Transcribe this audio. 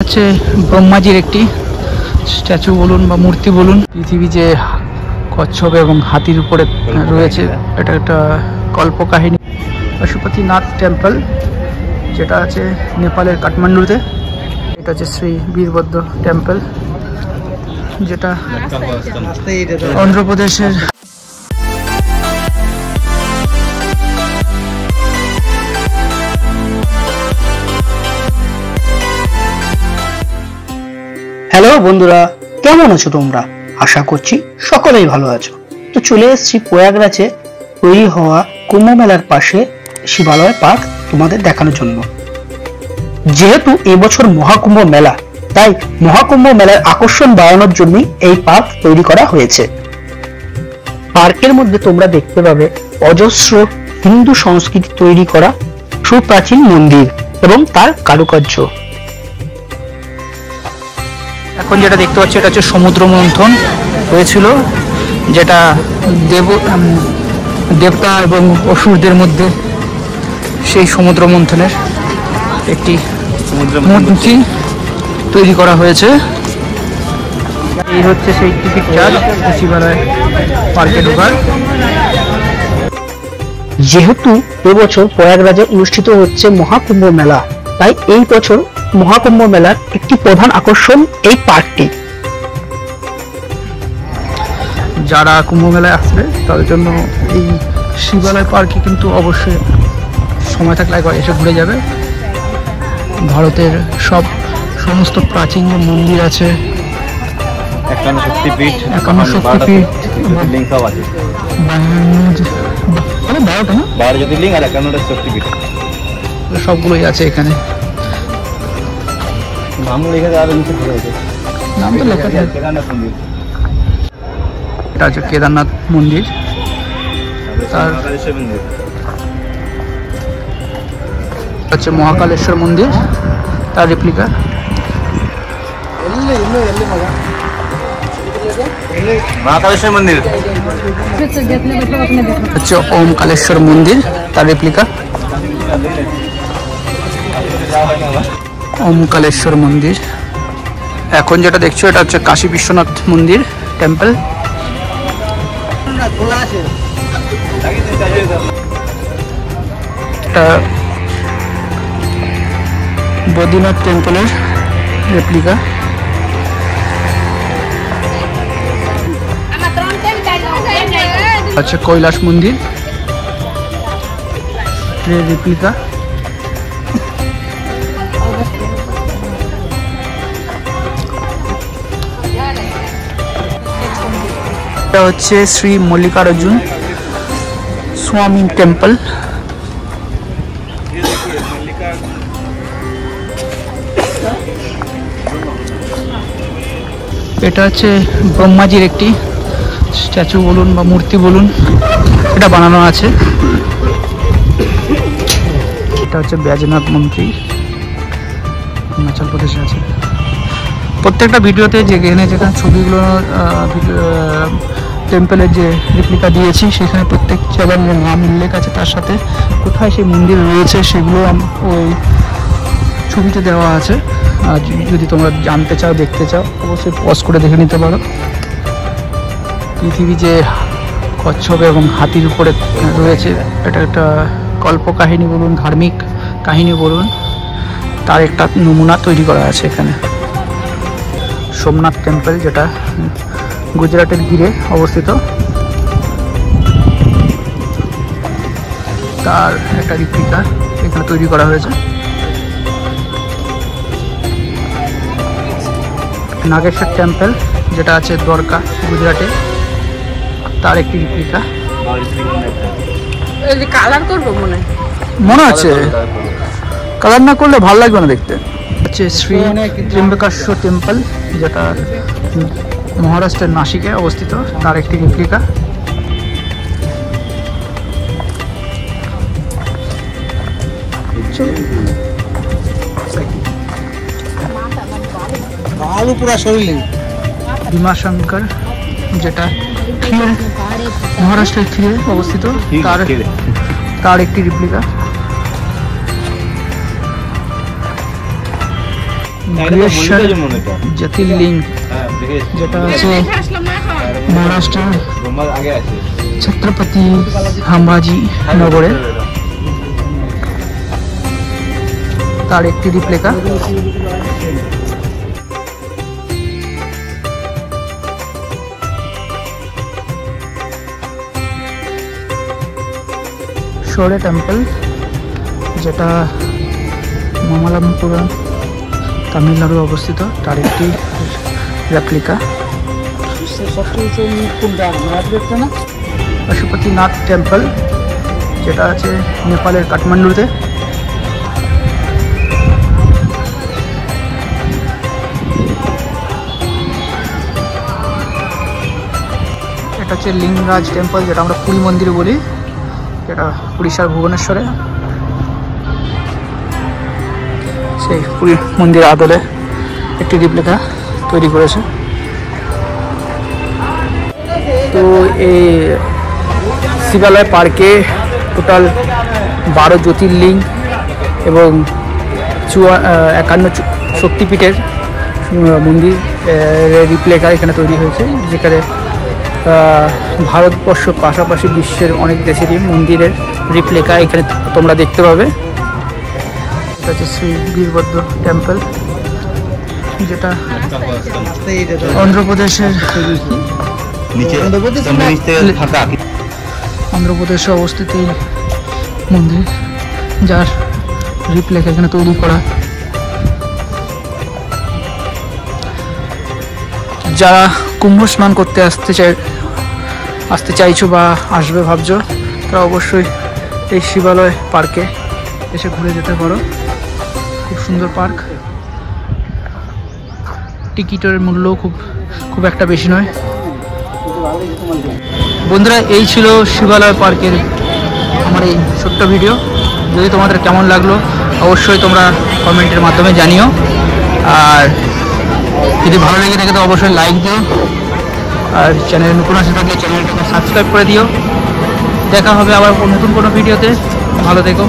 হচ্ছে ব্রহ্মাজির একটি স্ট্যাচু বলুন বা মূর্তি বলুন। পৃথিবী যে কচ্ছপ এবং হাতির উপরে রয়েছে, এটা একটা কল্পকাহিনী। পশুপতিনাথ টেম্পল, যেটা আছে নেপালের কাঠমান্ডুতে। এটা হচ্ছে শ্রী বীরভদ্র টেম্পল, যেটা অন্ধ্রপ্রদেশের। হ্যালো বন্ধুরা, কেমন আছো তোমরা? আশা করছি সকলেই ভালো আছো। তো চলে এসেছি প্রয়াগরাজে তৈরি হওয়া কুম্ভ মেলার পাশে শিবালয় পার্ক তোমাদের দেখানোর জন্য। যেহেতু এবছর মহাকুম্ভ মেলা, তাই মহাকুম্ভ মেলার আকর্ষণ বাড়ানোর জন্য এই পার্ক তৈরি করা হয়েছে। পার্কের মধ্যে তোমরা দেখতে পাবে অজস্র হিন্দু সংস্কৃতি তৈরি করা সুপ্রাচীন মন্দির এবং তার কারুকার্য। এখন যেটা দেখতে পাচ্ছি, এটা হচ্ছে সমুদ্র মন্থন হয়েছিল, যেটা দেবতা এবং অসুরদের মধ্যে সেই সমুদ্র মন্থনের একটি মূর্তি তৈরি করা হয়েছে। এই হচ্ছে সেই টিকিট চার্জ শিবালয় পার্কে ঢোকার। যেহেতু এবছর প্রয়াগরাজে অনুষ্ঠিত হচ্ছে মহাকুম্ভ মেলা, তাই এই বছর মহাকুম্ভ মেলার একটি প্রধান আকর্ষণ এই পার্কটি। যারা কুম্ভ মেলায় আসবে তাদের জন্য এই শিবালয় পার্কে কিন্তু অবশ্যই সময় থাকলে একবার এসে ঘুরে যাবে। ভারতের সমস্ত প্রাচীন যে মন্দির আছে, 51 শক্তিপীঠ, 51 শক্তিপীঠ, 12 জ্যোতির্লিঙ্গ আর 51টা শক্তিপীঠ, সবগুলোই আছে এখানে। নাম লেখা আর নিচে ঘুরে আছে, নাম তো লেখা আছে। কেদারনাথ মন্দির, এটা হচ্ছে কেদারনাথ মন্দির। তার মন্দির হচ্ছে মহাকালেশ্বর মন্দির, তার রেপ্লিকা। মহাকালেশ্বর মন্দির হচ্ছে ওমকালেশ্বর মন্দির, তার রেপ্লিকা। ওমকালেশ্বর মন্দির। এখন যেটা দেখছো, এটা হচ্ছে কাশী বিশ্বনাথ মন্দির টেম্পল। এটা বদ্রীনাথ টেম্পলের রেপ্লিকা। আচ্ছা, কৈলাস মন্দির রেপ্লিকা। এটা হচ্ছে শ্রী মল্লিকার্জুন স্বামী টেম্পল। এটা হচ্ছে ব্রহ্মাজির একটি স্ট্যাচু বলুন বা মূর্তি বলুন, এটা বানানো আছে। এটা হচ্ছে ব্যাজনাথ মন্দির, হিমাচল প্রদেশে আছে। প্রত্যেকটা ভিডিওতে যেখানে ছবিগুলো টেম্পলের যে রেপ্লিকা দিয়েছি, সেখানে প্রত্যেক জায়গার নাম উল্লেখ আছে, তার সাথে কোথায় সেই মন্দির রয়েছে সেগুলো ওই ছবিতে দেওয়া আছে। আর যদি তোমরা জানতে চাও, দেখতে চাও, অবশ্যই পজ করে দেখে নিতে পারো। পৃথিবী যে কচ্ছপ এবং হাতির উপরে রয়েছে, এটা একটা কল্পকাহিনী বলুন, ধার্মিক কাহিনী বলুন, তার একটা নমুনা তৈরি করা আছে এখানে। সোমনাথ টেম্পল, যেটা গুজরাটের গিরে অবস্থিত, তার একটা রেপ্লিকা এখানে তৈরি করা হয়েছে। নাগেশ্বর টেম্পল, যেটা আছে দ্বারকা গুজরাটে, তার একটি রেপ্লিকা। কালার করবো মনে আছে, কালার না করলে ভালো লাগবে না দেখতে। হচ্ছে শ্রী ত্র্যম্বকেশ্বর টেম্পল, যেটা মহারাষ্ট্রের নাসিকে অবস্থিত, তার একটি রেপ্লিকা। ভীমাশঙ্কর, যেটা মহারাষ্ট্রের ক্ষীরে অবস্থিত, তার একটি রেপ্লিকা। বৃহস্পতি জ্যোতির্লিঙ্গ যেটা আছে মহারাষ্ট্রের আগে আছে ছত্রপতি সাম্ভাজি নগরে, তার একটি রিপ্লিকা। শোরে টেম্পল যেটা মামালামপুরম তামিলনাড়ু অবস্থিত, তার একটি রেপ্লিকা। পশুপতিনাথ টেম্পল যেটা আছে নেপালের কাঠমান্ডুতে। এটা হচ্ছে লিঙ্গরাজ টেম্পল, যেটা আমরা পুরী মন্দির বলি, যেটা উড়িষ্যার ভুবনেশ্বরে। সেই পুরী মন্দির আদলে একটি রিপ্লিকা তৈরি করেছে। তো এই শিবালয় পার্কে টোটাল 12 জ্যোতির্লিঙ্গ এবং 51 শক্তিপীঠের মন্দির রিপ্লিকা এখানে তৈরি হয়েছে, যেখানে ভারতবর্ষ পাশাপাশি বিশ্বের অনেক দেশেরই মন্দিরের রিপ্লিকা এখানে তোমরা দেখতে পাবে। এটা হচ্ছে শ্রী বীরভদ্র টেম্পল, যেটা অন্ধ্রপ্রদেশের অন্ধ্রপ্রদেশে অবস্থিত এই মন্দির, যার রিপ্লিকা এখানে তৈরি করা। যারা কুম্ভ স্নান করতে আসতে চাইছো বা আসবে ভাবছো, তারা অবশ্যই এই শিবালয় পার্কে এসে ঘুরে যেতে পারো। খুব সুন্দর পার্ক, টিকিটের মূল্য খুব একটা বেশি নয়। বন্ধুরা, এই ছিল শিবালয় পার্কের আমার এই ছোট্ট ভিডিও। যদি তোমাদের কেমন লাগলো অবশ্যই তোমরা কমেন্টের মাধ্যমে জানিও, আর যদি ভালো লেগে থাকে তো অবশ্যই লাইক দিও, আর চ্যানেলে নতুন আসে থাকলে চ্যানেলটাকে সাবস্ক্রাইব করে দিও। দেখা হবে আবার নতুন কোনো ভিডিওতে। ভালো থেকো।